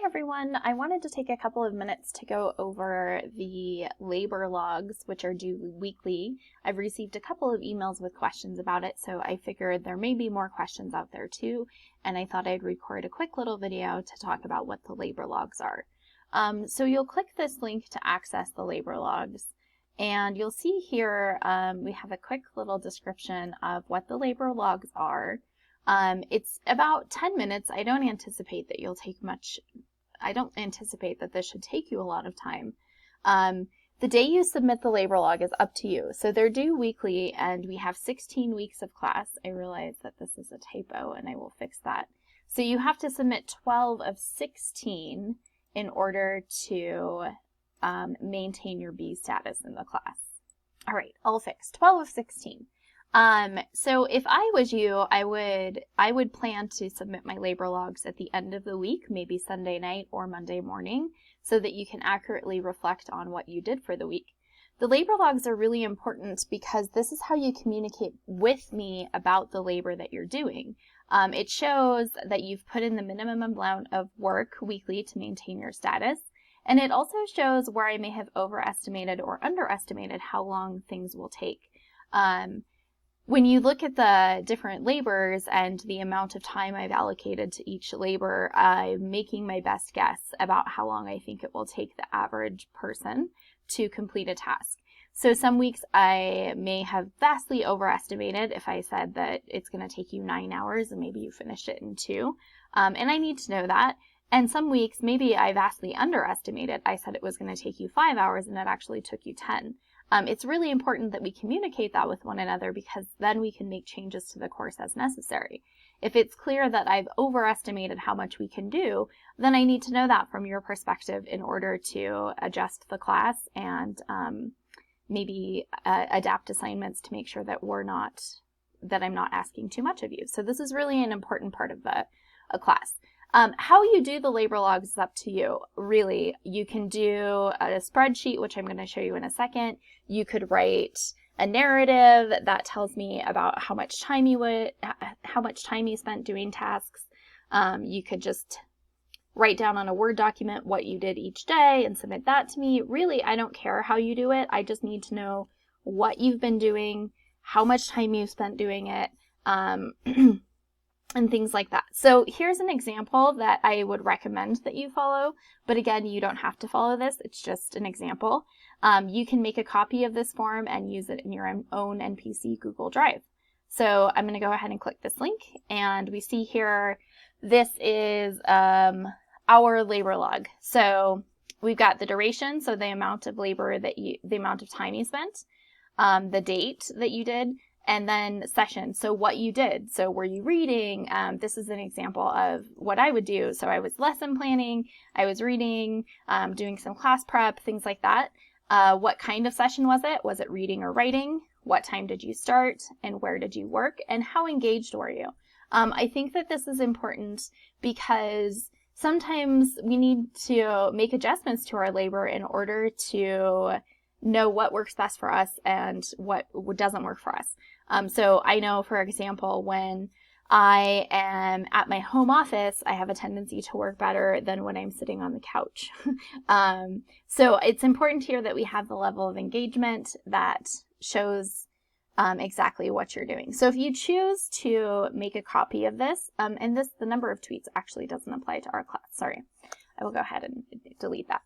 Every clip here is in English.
Hi everyone, I wanted to take a couple of minutes to go over the labor logs, which are due weekly. I've received a couple of emails with questions about it, so I figured there may be more questions out there too, and I thought I'd record a quick little video to talk about what the labor logs are. So you'll click this link to access the labor logs, and you'll see here we have a quick little description of what the labor logs are. It's about 10 minutes. I don't anticipate that this should take you a lot of time. The day you submit the labor log is up to you. So they're due weekly and we have 16 weeks of class. I realize that this is a typo and I will fix that. So you have to submit 12 of 16 in order to maintain your B status in the class. All right, all fixed. 12 of 16. So if I was you, I would plan to submit my labor logs at the end of the week, maybe Sunday night or Monday morning, so that you can accurately reflect on what you did for the week. The labor logs are really important because this is how you communicate with me about the labor that you're doing. It shows that you've put in the minimum amount of work weekly to maintain your status, and it also shows where I may have overestimated or underestimated how long things will take. When you look at the different labors and the amount of time I've allocated to each labor, I'm making my best guess about how long I think it will take the average person to complete a task. So some weeks I may have vastly overestimated if I said that it's going to take you 9 hours and maybe you finished it in 2. And I need to know that. And some weeks maybe I vastly underestimated. I said it was going to take you 5 hours and it actually took you 10. It's really important that we communicate that with one another because then we can make changes to the course as necessary. If it's clear that I've overestimated how much we can do, then I need to know that from your perspective in order to adjust the class and maybe adapt assignments to make sure that I'm not asking too much of you. So this is really an important part of a class. How you do the labor logs is up to you. Really, you can do a spreadsheet, which I'm going to show you in a second. You could write a narrative that tells me about how much time you spent doing tasks. You could just write down on a Word document what you did each day and submit that to me. Really, I don't care how you do it. I just need to know what you've been doing, how much time you've spent doing it, and things like that. So here's an example that I would recommend that you follow, but again, you don't have to follow this. It's just an example. You can make a copy of this form and use it in your own NPC Google Drive. So I'm going to go ahead and click this link, and we see here, this is our labor log. So we've got the duration, so the amount of labor the amount of time you spent, the date that you did, and then session, so what you did. So were you reading? This is an example of what I would do. So I was lesson planning, I was reading, doing some class prep, things like that. What kind of session was it? Was it reading or writing? What time did you start? And where did you work? And how engaged were you? I think that this is important because sometimes we need to make adjustments to our labor in order to know what works best for us and what doesn't work for us. So I know, for example, when I am at my home office, I have a tendency to work better than when I'm sitting on the couch. So it's important here that we have the level of engagement that shows exactly what you're doing. So if you choose to make a copy of this, and the number of tweets actually doesn't apply to our class, sorry. I will go ahead and delete that.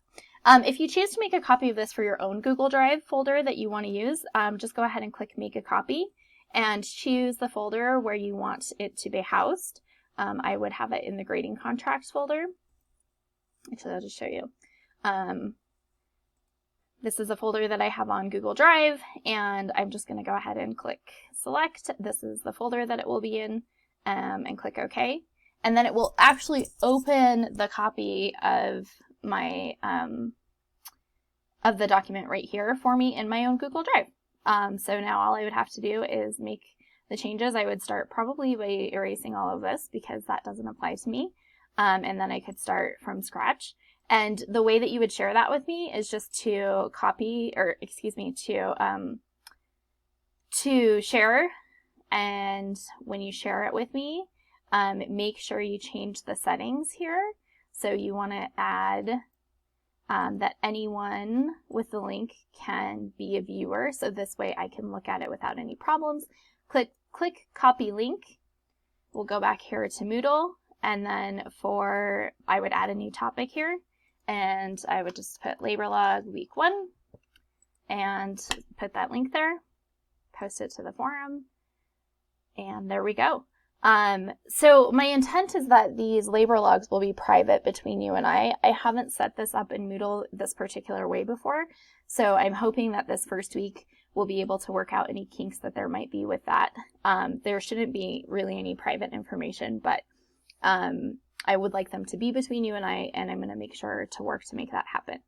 If you choose to make a copy of this for your own Google Drive folder that you want to use, just go ahead and click Make a Copy and choose the folder where you want it to be housed. I would have it in the grading contracts folder. Actually, I'll just show you. This is a folder that I have on Google Drive, and I'm just going to go ahead and click Select. This is the folder that it will be in, and click OK. And then it will actually open the copy of my of the document right here for me in my own Google Drive. So now all I would have to do is make the changes. I would start probably by erasing all of this because that doesn't apply to me. And then I could start from scratch. And the way that you would share that with me is just to to share. And when you share it with me, make sure you change the settings here So you want to add that anyone with the link can be a viewer. So this way I can look at it without any problems. Click copy link. We'll go back here to Moodle, and then I would add a new topic here, and I would just put labor log week 1 and put that link there, post it to the forum, and there we go. So my intent is that these labor logs will be private between you and I. I haven't set this up in Moodle this particular way before, so I'm hoping that this first week we'll be able to work out any kinks that there might be with that. There shouldn't be really any private information, but I would like them to be between you and I, and I'm going to make sure to work to make that happen.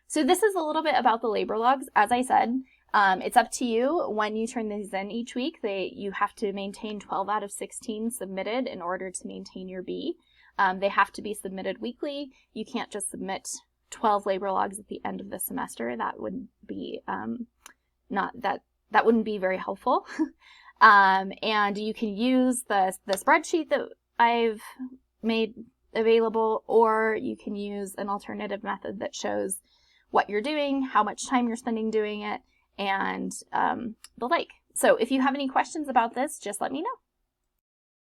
So this is a little bit about the labor logs. As I said, it's up to you when you turn these in each week. You have to maintain 12 out of 16 submitted in order to maintain your B. They have to be submitted weekly. You can't just submit 12 labor logs at the end of the semester. That would be that wouldn't be very helpful. And you can use the spreadsheet that I've made available, or you can use an alternative method that shows what you're doing, how much time you're spending doing it, and the like. So if you have any questions about this, just let me know.